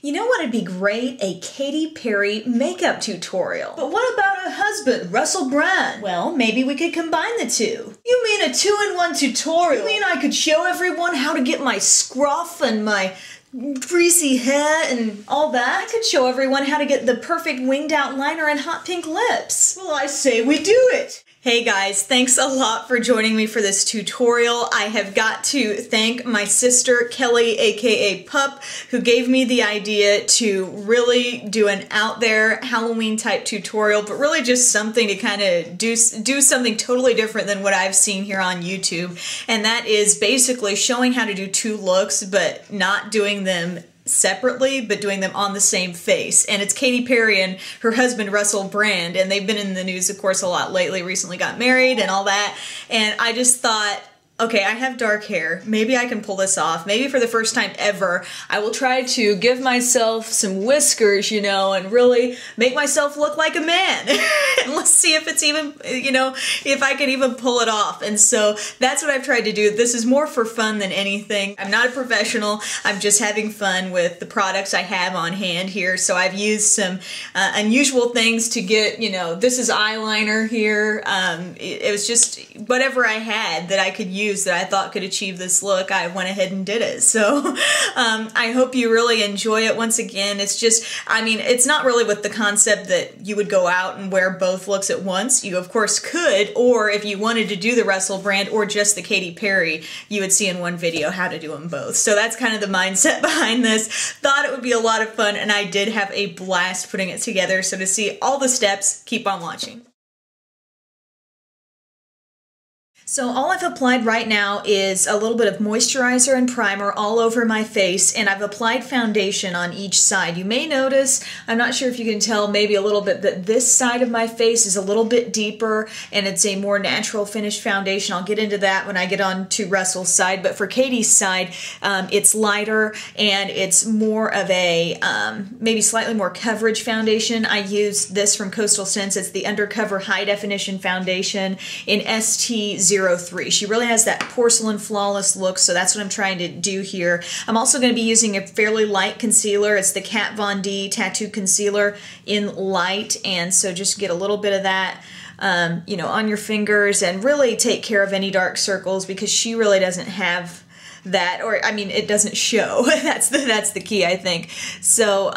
You know what would be great? A Katy Perry makeup tutorial. But what about her husband, Russell Brand? Well, maybe we could combine the two. You mean a two-in-one tutorial? You mean I could show everyone how to get my scruff and my greasy hair and all that? I could show everyone how to get the perfect winged out liner and hot pink lips. Well, I say we do it. Hey guys, thanks a lot for joining me for this tutorial. I have got to thank my sister Kelly, aka Pup, who gave me the idea to really do an out there Halloween type tutorial, but really just something to kind of do something totally different than what I've seen here on YouTube. And that is basically showing how to do two looks, but not doing them separately, but doing them on the same face. And it's Katy Perry and her husband Russell Brand, and they've been in the news of course a lot lately, recently got married and all that, and I just thought, okay, I have dark hair. Maybe I can pull this off. Maybe for the first time ever, I will try to give myself some whiskers, you know, and really make myself look like a man. And let's see if it's even, you know, if I can even pull it off. And so that's what I've tried to do. This is more for fun than anything. I'm not a professional. I'm just having fun with the products I have on hand here. So I've used some unusual things to get, you know, this is eyeliner here. It was just whatever I had that I could use that I thought could achieve this look, I went ahead and did it. So I hope you really enjoy it. Once again, it's just, I mean, it's not really with the concept that you would go out and wear both looks at once. You of course could, or if you wanted to do the Russell Brand or just the Katy Perry, you would see in one video how to do them both. So that's kind of the mindset behind this. Thought it would be a lot of fun, and I did have a blast putting it together. So to see all the steps, keep on watching. So all I've applied right now is a little bit of moisturizer and primer all over my face, and I've applied foundation on each side. You may notice, I'm not sure if you can tell maybe a little bit, that this side of my face is a little bit deeper and it's a more natural finish foundation. I'll get into that when I get on to Russell's side, but for Katy's side, it's lighter and it's more of a maybe slightly more coverage foundation. I used this from Coastal Scents. It's the Undercover High Definition Foundation in ST03. She really has that porcelain flawless look, so that's what I'm trying to do here. I'm also going to be using a fairly light concealer. It's the Kat Von D Tattoo Concealer in light, and so just get a little bit of that you know, on your fingers and really take care of any dark circles, because she really doesn't have that, or I mean, it doesn't show. That's the key, I think. So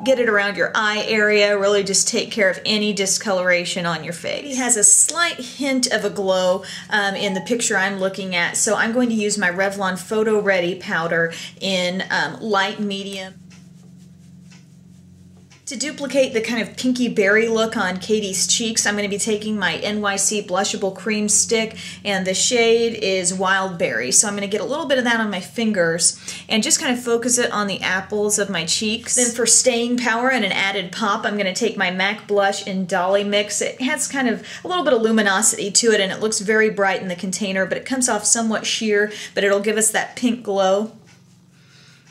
get it around your eye area. Really just take care of any discoloration on your face. It has a slight hint of a glow in the picture I'm looking at, so I'm going to use my Revlon PhotoReady powder in light medium. To duplicate the kind of pinky berry look on Katy's cheeks, I'm going to be taking my NYC Blushable Cream Stick, and the shade is Wild Berry. So I'm going to get a little bit of that on my fingers and just kind of focus it on the apples of my cheeks. Then for staying power and an added pop, I'm going to take my MAC blush in Dollymix. It has kind of a little bit of luminosity to it, and it looks very bright in the container, but it comes off somewhat sheer, but it'll give us that pink glow.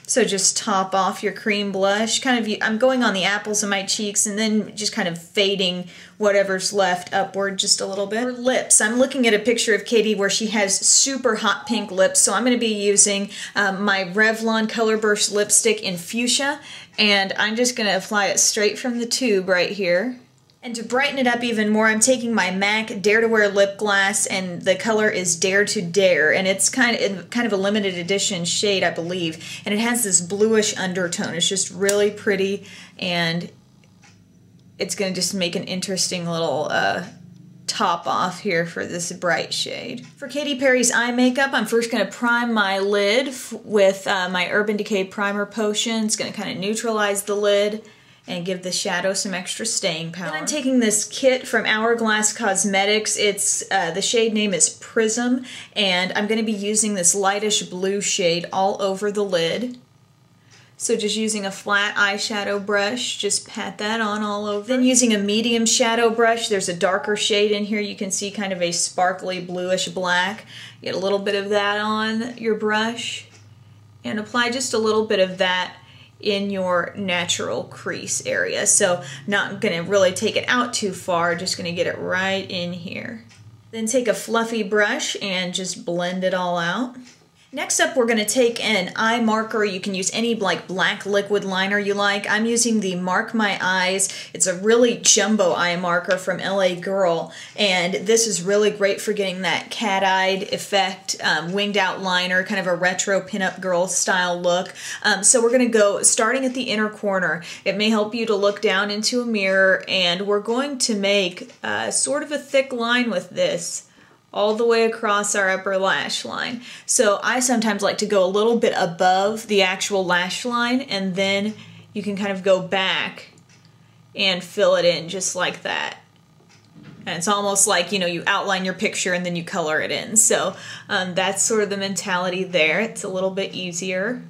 So just top off your cream blush. Kind of, I'm going on the apples of my cheeks and then just kind of fading whatever's left upward just a little bit. For lips, I'm looking at a picture of Katy where she has super hot pink lips, so I'm going to be using my Revlon Colorburst lipstick in Fuscia, and I'm just going to apply it straight from the tube right here. And to brighten it up even more, I'm taking my MAC Dare to Wear lip gloss, and the color is Dare to Dare, and it's kind of a limited edition shade, I believe, and it has this bluish undertone. It's just really pretty, and it's going to just make an interesting little top off here for this bright shade. For Katy Perry's eye makeup, I'm first going to prime my lid with my Urban Decay Primer Potion. It's going to kind of neutralize the lid and give the shadow some extra staying power. Then I'm taking this kit from Hourglass Cosmetics. It's the shade name is Prism, and I'm going to be using this lightish blue shade all over the lid. So just using a flat eyeshadow brush, just pat that on all over. Then using a medium shadow brush, there's a darker shade in here. You can see kind of a sparkly bluish black. Get a little bit of that on your brush and apply just a little bit of that in your natural crease area. So not gonna really take it out too far, just gonna get it right in here. Then take a fluffy brush and just blend it all out. Next up, we're going to take an eye marker. You can use any like black liquid liner you like. I'm using the Mark My Eyes. It's a really jumbo eye marker from LA Girl, and this is really great for getting that cat-eyed effect, winged out liner, kind of a retro pinup girl style look. So we're going to go starting at the inner corner. It may help you to look down into a mirror, and we're going to make sort of a thick line with this all the way across our upper lash line. So I sometimes like to go a little bit above the actual lash line, and then you can kind of go back and fill it in just like that. And it's almost like, you know, you outline your picture and then you color it in. So that's sort of the mentality there. It's a little bit easier.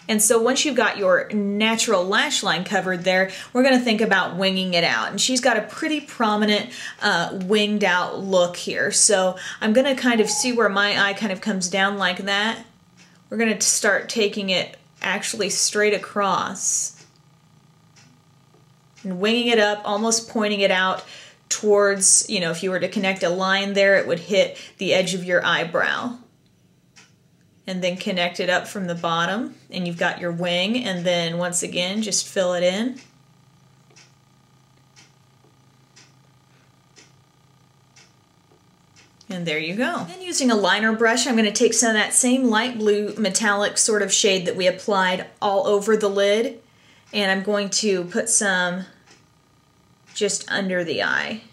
And so once you've got your natural lash line covered there, we're going to think about winging it out. And she's got a pretty prominent winged out look here. So I'm going to kind of see where my eye kind of comes down like that. We're going to start taking it actually straight across and winging it up, almost pointing it out towards, you know, if you were to connect a line there, it would hit the edge of your eyebrow. And then connect it up from the bottom, and you've got your wing, and then once again just fill it in. And there you go. Then using a liner brush, I'm going to take some of that same light blue metallic sort of shade that we applied all over the lid, and I'm going to put some just under the eye.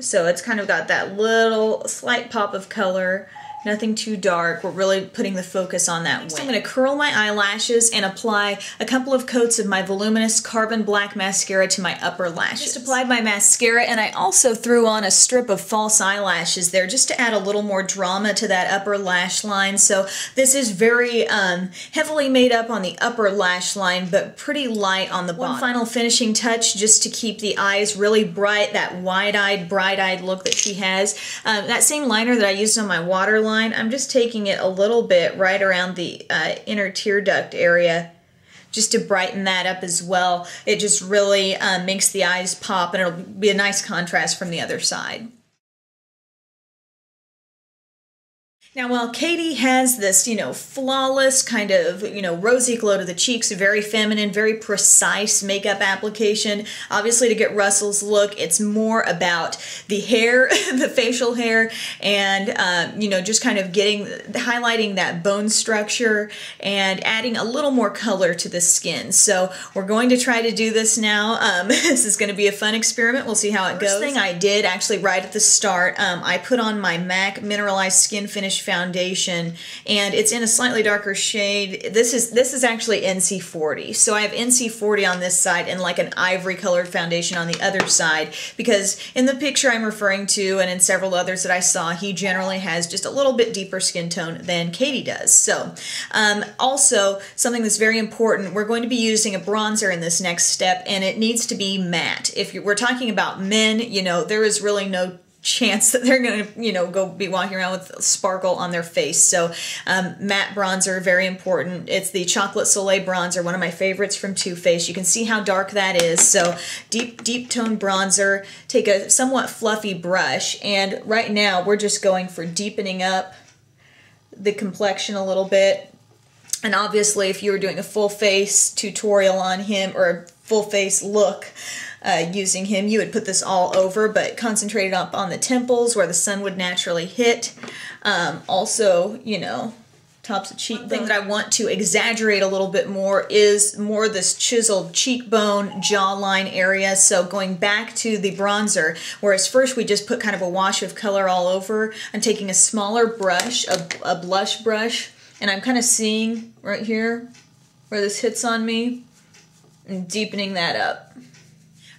So it's kind of got that little slight pop of color. Nothing too dark. We're really putting the focus on that wing. I'm going to curl my eyelashes and apply a couple of coats of my Voluminous Carbon Black Mascara to my upper lashes. Just applied my mascara, and I also threw on a strip of false eyelashes there just to add a little more drama to that upper lash line. So this is very heavily made up on the upper lash line, but pretty light on the bottom. One final finishing touch just to keep the eyes really bright, that wide-eyed, bright-eyed look that she has. That same liner that I used on my waterline, I'm just taking it a little bit right around the inner tear duct area just to brighten that up as well. It just really makes the eyes pop, and it'll be a nice contrast from the other side. Now, while Katy has this, you know, flawless kind of, you know, rosy glow to the cheeks, very feminine, very precise makeup application, obviously to get Russell's look, it's more about the hair, the facial hair, and, you know, just kind of highlighting that bone structure and adding a little more color to the skin. So we're going to try to do this now. This is going to be a fun experiment. We'll see how it goes. First thing I did, actually right at the start, I put on my MAC Mineralized Skinfinish foundation, and it's in a slightly darker shade. This is actually NC40. So I have NC40 on this side and like an ivory colored foundation on the other side, because in the picture I'm referring to and in several others that I saw, he generally has just a little bit deeper skin tone than Katy does. So also something that's very important, we're going to be using a bronzer in this next step, and it needs to be matte. If we're talking about men, you know, there is really no chance that they're going to, you know, go be walking around with sparkle on their face. So matte bronzer, very important. It's the Chocolate Soleil bronzer, one of my favorites from Too Faced. You can see how dark that is. So deep tone bronzer. Take a somewhat fluffy brush, and right now we're just going for deepening up the complexion a little bit. And obviously if you were doing a full face tutorial on him, or a full face look, using him, you would put this all over, but concentrate up on the temples where the sun would naturally hit. Also, you know, tops of cheek. One thing that I want to exaggerate a little bit more is more this chiseled cheekbone, jawline area. So going back to the bronzer, whereas first we just put kind of a wash of color all over, I'm taking a smaller brush, a blush brush, and I'm kind of seeing right here where this hits on me and deepening that up.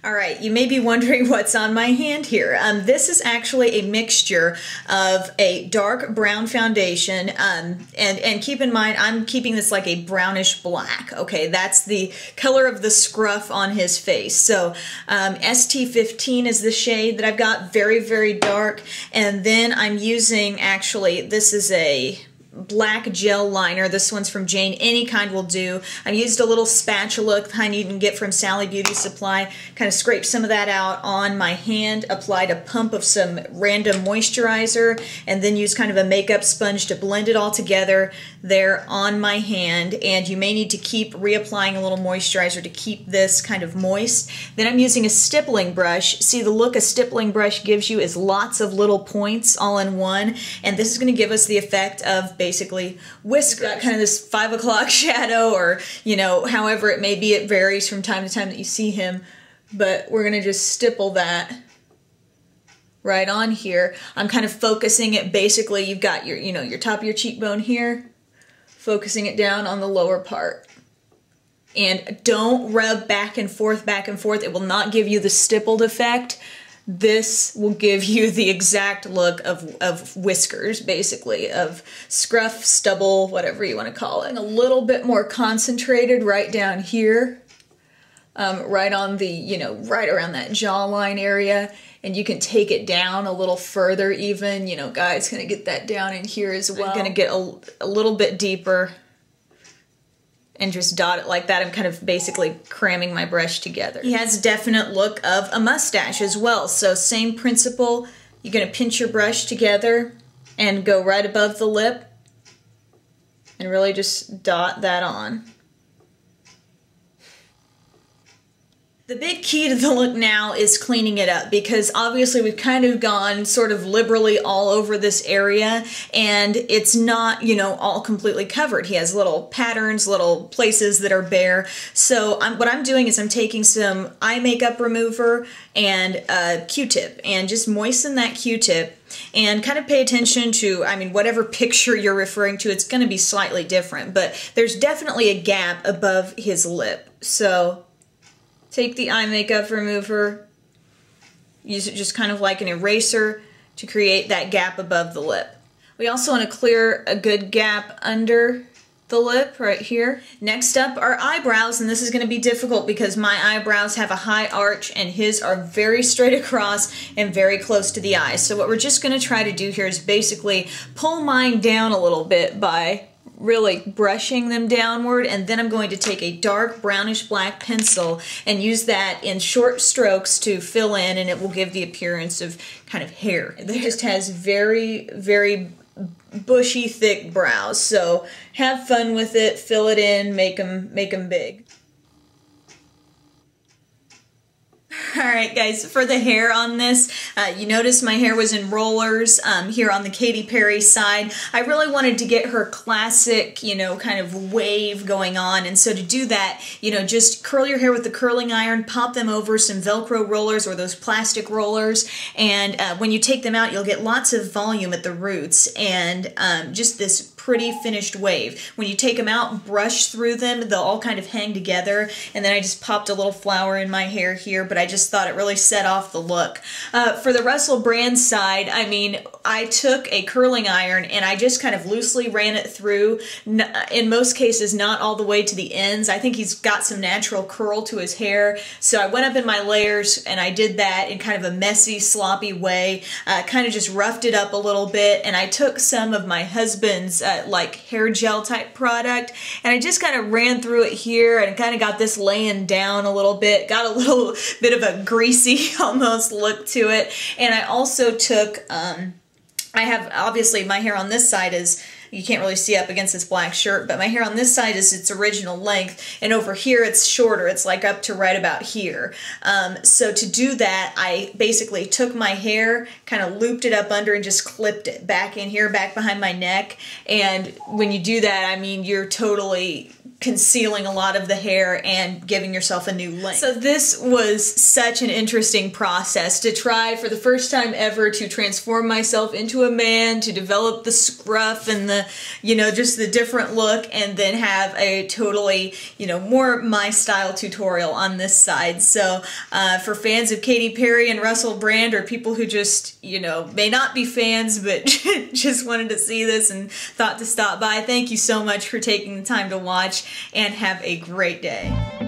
All right, you may be wondering what's on my hand here. This is actually a mixture of a dark brown foundation, and keep in mind, I'm keeping this like a brownish black, okay? That's the color of the scruff on his face. So ST15 is the shade that I've got, very, very dark, and then I'm using, actually, this is a black gel liner. This one's from Jane. Any kind will do. I used a little spatula, the kind you can get from Sally Beauty Supply. Kind of scraped some of that out on my hand, applied a pump of some random moisturizer, and then used kind of a makeup sponge to blend it all together there on my hand. And you may need to keep reapplying a little moisturizer to keep this kind of moist. Then I'm using a stippling brush. See, the look a stippling brush gives you is lots of little points all in one, and this is going to give us the effect of basically whiskers. Got kind of this 5 o'clock shadow, or however it may be. It varies from time to time that you see him, but we're going to just stipple that right on here. I'm kind of focusing it. Basically, you've got your your top of your cheekbone here, focusing it down on the lower part. And don't rub back and forth, back and forth. It will not give you the stippled effect. This will give you the exact look of whiskers, basically, of scruff, stubble, whatever you want to call it. A little bit more concentrated right down here, right on the, right around that jawline area. And you can take it down a little further even. Guy's going to get that down in here as well. I'm going to get a little bit deeper and just dot it like that. I'm kind of basically cramming my brush together. He has a definite look of a mustache as well. So same principle. You're going to pinch your brush together and go right above the lip and really just dot that on. The big key to the look now is cleaning it up, because obviously we've kind of gone sort of liberally all over this area, and it's not, all completely covered. He has little patterns, little places that are bare. So what I'm doing is I'm taking some eye makeup remover and a Q-tip and just moisten that Q-tip and kind of pay attention to, whatever picture you're referring to, it's going to be slightly different, but there's definitely a gap above his lip. So take the eye makeup remover, use it just kind of like an eraser to create that gap above the lip. We also want to clear a good gap under the lip right here. Next up are eyebrows, and this is going to be difficult because my eyebrows have a high arch and his are very straight across and very close to the eye. So what we're just going to try to do here is basically pull mine down a little bit by really brushing them downward, and then I'm going to take a dark brownish black pencil and use that in short strokes to fill in, and it will give the appearance of kind of hair. It just has very, very bushy, thick brows, so have fun with it, fill it in, make them big. Alright guys, for the hair on this, you notice my hair was in rollers here on the Katy Perry side. I really wanted to get her classic, kind of wave going on, and so to do that, just curl your hair with the curling iron, pop them over some Velcro rollers or those plastic rollers, and when you take them out, you'll get lots of volume at the roots and just this pretty finished wave. When you take them out, brush through them, they'll all kind of hang together, and then I just popped a little flower in my hair here, but I just thought it really set off the look. For the Russell Brand side, I took a curling iron and I just kind of loosely ran it through, in most cases not all the way to the ends. I think he's got some natural curl to his hair, so I went up in my layers and I did that in kind of a messy, sloppy way, kind of just roughed it up a little bit, and I took some of my husband's like hair gel type product, and I just kind of ran through it here and kind of got this laying down a little bit, got a little bit of a greasy almost look to it. And I also took, I have, obviously my hair on this side is, you can't really see up against this black shirt, but my hair on this side is its original length, and over here it's shorter. It's like up to right about here. So to do that, I basically took my hair, kind of looped it up under, and just clipped it back in here, back behind my neck. And when you do that, you're totally concealing a lot of the hair and giving yourself a new length. So this was such an interesting process to try for the first time ever to transform myself into a man, to develop the scruff and the, just the different look, and then have a totally, more my style tutorial on this side. So for fans of Katy Perry and Russell Brand, or people who just, may not be fans but just wanted to see this and thought to stop by, thank you so much for taking the time to watch, and have a great day.